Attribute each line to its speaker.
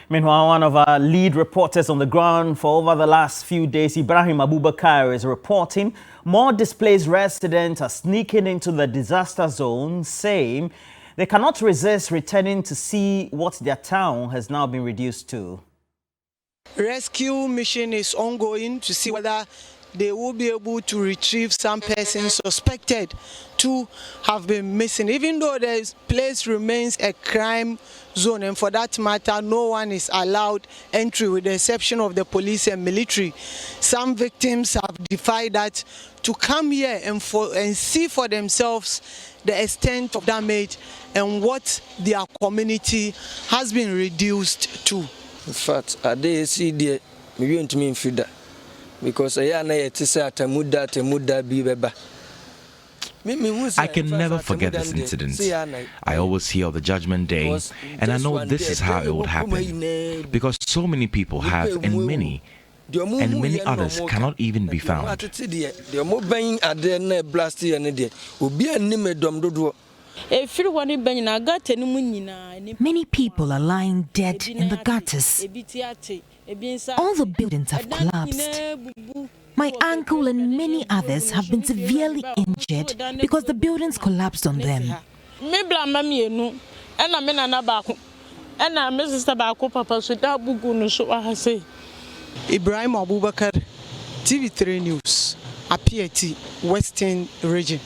Speaker 1: Meanwhile, one of our lead reporters on the ground for over the last few days, Ibrahim Abubakar, is reporting more displaced residents are sneaking into the disaster zone, saying they cannot resist returning to see what their town has now been reduced to.
Speaker 2: Rescue mission is ongoing to see whether they will be able to retrieve some persons suspected to have been missing. Even though the place remains a crime zone, and for that matter, no one is allowed entry with the exception of the police and military. Some victims have defied that to come here and see for themselves the extent of damage and what their community has been reduced to.
Speaker 3: In fact, I did see the maybe to me in because I
Speaker 4: can never forget this incident. I always hear of the Judgment Day, and I know this is how it would happen, because so many people have, and many others cannot even be found.
Speaker 5: Many people are lying dead in the gutters. All the buildings have collapsed. My uncle and many others have been severely injured because the buildings collapsed on them.
Speaker 2: Ibrahim Abubakar, TV3 News, Appiatse Western Region.